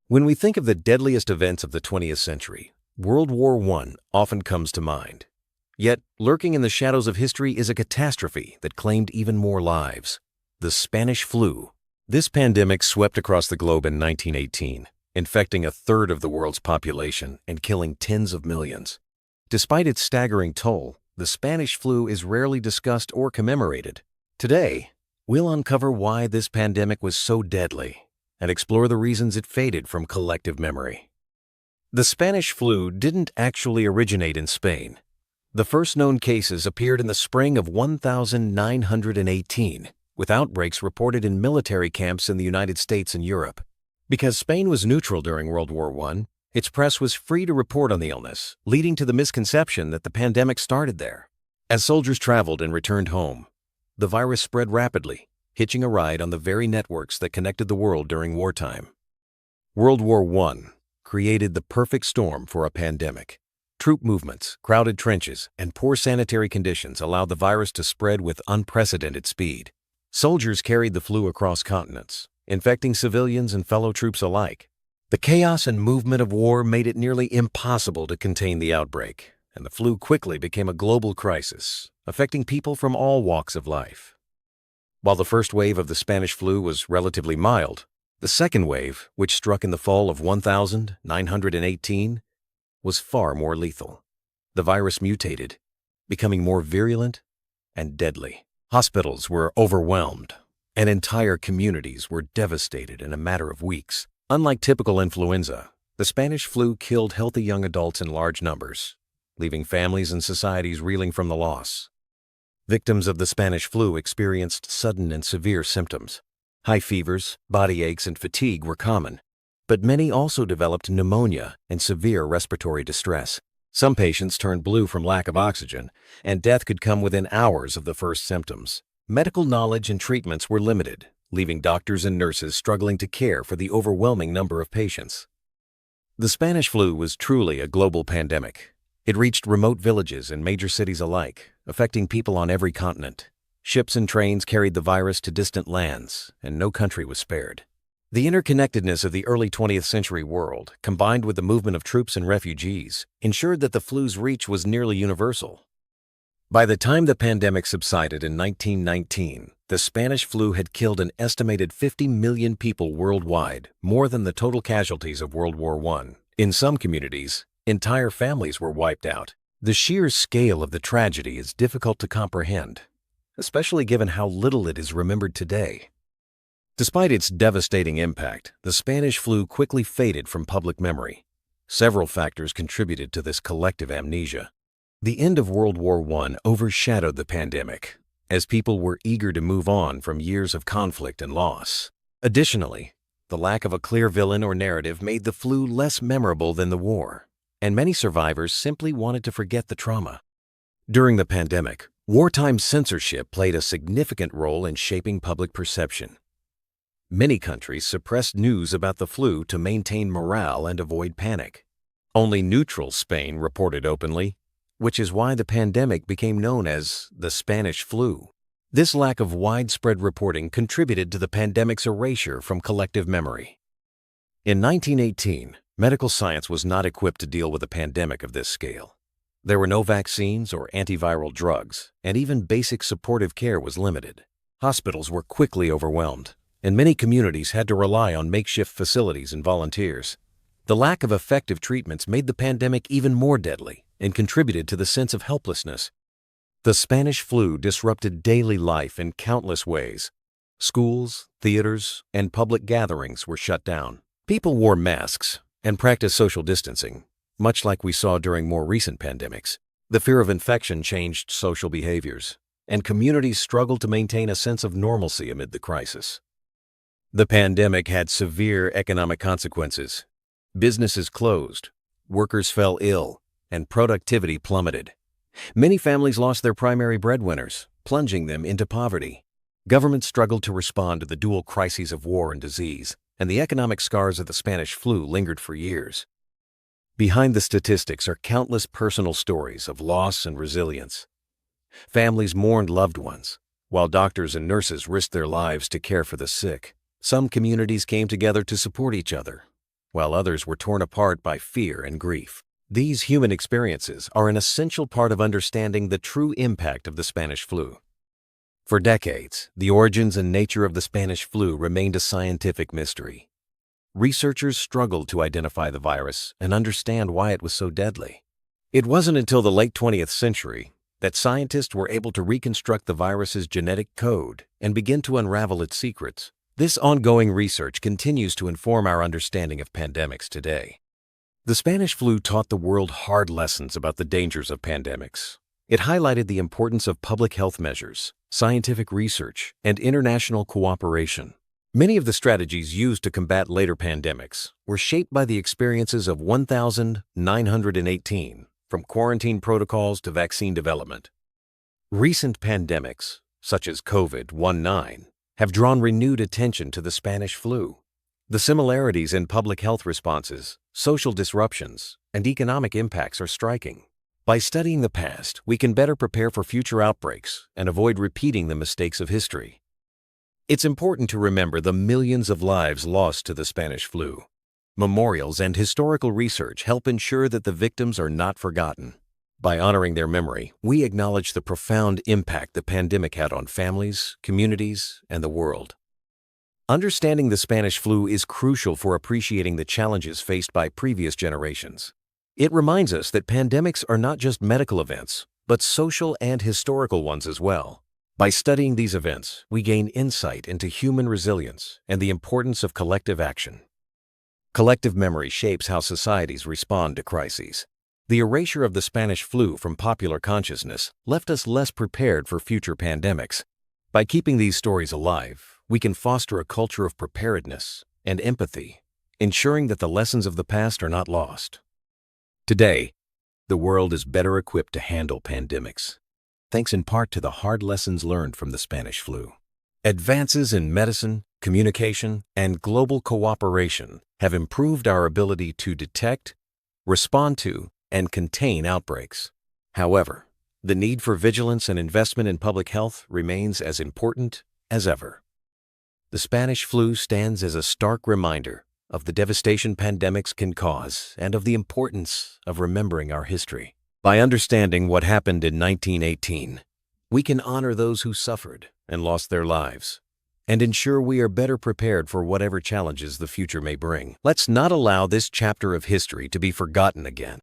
When we think of the deadliest events of the 20th century, World War I often comes to mind. Yet, lurking in the shadows of history is a catastrophe that claimed even more lives: the Spanish flu. This pandemic swept across the globe in 1918, infecting a third of the world's population and killing tens of millions. Despite its staggering toll, the Spanish flu is rarely discussed or commemorated. Today, we'll uncover why this pandemic was so deadly and explore the reasons it faded from collective memory. The Spanish flu didn't actually originate in Spain. The first known cases appeared in the spring of 1918, with outbreaks reported in military camps in the United States and Europe. Because Spain was neutral during World War I, its press was free to report on the illness, leading to the misconception that the pandemic started there. As soldiers traveled and returned home, the virus spread rapidly, hitching a ride on the very networks that connected the world during wartime. World War I created the perfect storm for a pandemic. Troop movements, crowded trenches, and poor sanitary conditions allowed the virus to spread with unprecedented speed. Soldiers carried the flu across continents, infecting civilians and fellow troops alike. The chaos and movement of war made it nearly impossible to contain the outbreak, and the flu quickly became a global crisis, affecting people from all walks of life. While the first wave of the Spanish flu was relatively mild, the second wave, which struck in the fall of 1918, was far more lethal. The virus mutated, becoming more virulent and deadly. Hospitals were overwhelmed, and entire communities were devastated in a matter of weeks. Unlike typical influenza, the Spanish flu killed healthy young adults in large numbers, leaving families and societies reeling from the loss. Victims of the Spanish flu experienced sudden and severe symptoms. High fevers, body aches, and fatigue were common, but many also developed pneumonia and severe respiratory distress. Some patients turned blue from lack of oxygen, and death could come within hours of the first symptoms. Medical knowledge and treatments were limited, leaving doctors and nurses struggling to care for the overwhelming number of patients. The Spanish flu was truly a global pandemic. It reached remote villages and major cities alike, affecting people on every continent. Ships and trains carried the virus to distant lands, and no country was spared. The interconnectedness of the early 20th century world, combined with the movement of troops and refugees, ensured that the flu's reach was nearly universal. By the time the pandemic subsided in 1919, the Spanish flu had killed an estimated 50 million people worldwide, more than the total casualties of World War I. In some communities, entire families were wiped out. The sheer scale of the tragedy is difficult to comprehend, especially given how little it is remembered today. Despite its devastating impact, the Spanish flu quickly faded from public memory. Several factors contributed to this collective amnesia. The end of World War I overshadowed the pandemic, as people were eager to move on from years of conflict and loss. Additionally, the lack of a clear villain or narrative made the flu less memorable than the war, and many survivors simply wanted to forget the trauma. During the pandemic, wartime censorship played a significant role in shaping public perception. Many countries suppressed news about the flu to maintain morale and avoid panic. Only neutral Spain reported openly, which is why the pandemic became known as the Spanish flu. This lack of widespread reporting contributed to the pandemic's erasure from collective memory. In 1918, medical science was not equipped to deal with a pandemic of this scale. There were no vaccines or antiviral drugs, and even basic supportive care was limited. Hospitals were quickly overwhelmed, and many communities had to rely on makeshift facilities and volunteers. The lack of effective treatments made the pandemic even more deadly and contributed to the sense of helplessness. The Spanish flu disrupted daily life in countless ways. Schools, theaters, and public gatherings were shut down. People wore masks and practiced social distancing, much like we saw during more recent pandemics. The fear of infection changed social behaviors, and communities struggled to maintain a sense of normalcy amid the crisis. The pandemic had severe economic consequences. Businesses closed, workers fell ill, and productivity plummeted. Many families lost their primary breadwinners, plunging them into poverty. Governments struggled to respond to the dual crises of war and disease, and the economic scars of the Spanish flu lingered for years. Behind the statistics are countless personal stories of loss and resilience. Families mourned loved ones, while doctors and nurses risked their lives to care for the sick. Some communities came together to support each other, while others were torn apart by fear and grief. These human experiences are an essential part of understanding the true impact of the Spanish flu. For decades, the origins and nature of the Spanish flu remained a scientific mystery. Researchers struggled to identify the virus and understand why it was so deadly. It wasn't until the late 20th century that scientists were able to reconstruct the virus's genetic code and begin to unravel its secrets. This ongoing research continues to inform our understanding of pandemics today. The Spanish flu taught the world hard lessons about the dangers of pandemics. It highlighted the importance of public health measures, scientific research, and international cooperation. Many of the strategies used to combat later pandemics were shaped by the experiences of 1918, from quarantine protocols to vaccine development. Recent pandemics, such as COVID-19, have drawn renewed attention to the Spanish flu. The similarities in public health responses, social disruptions, and economic impacts are striking. By studying the past, we can better prepare for future outbreaks and avoid repeating the mistakes of history. It's important to remember the millions of lives lost to the Spanish flu. Memorials and historical research help ensure that the victims are not forgotten. By honoring their memory, we acknowledge the profound impact the pandemic had on families, communities, and the world. Understanding the Spanish flu is crucial for appreciating the challenges faced by previous generations. It reminds us that pandemics are not just medical events, but social and historical ones as well. By studying these events, we gain insight into human resilience and the importance of collective action. Collective memory shapes how societies respond to crises. The erasure of the Spanish flu from popular consciousness left us less prepared for future pandemics. By keeping these stories alive, we can foster a culture of preparedness and empathy, ensuring that the lessons of the past are not lost. Today, the world is better equipped to handle pandemics, thanks in part to the hard lessons learned from the Spanish flu. Advances in medicine, communication, and global cooperation have improved our ability to detect, respond to, and contain outbreaks. However, the need for vigilance and investment in public health remains as important as ever. The Spanish flu stands as a stark reminder of the devastation pandemics can cause and of the importance of remembering our history. By understanding what happened in 1918, we can honor those who suffered and lost their lives, and ensure we are better prepared for whatever challenges the future may bring. Let's not allow this chapter of history to be forgotten again.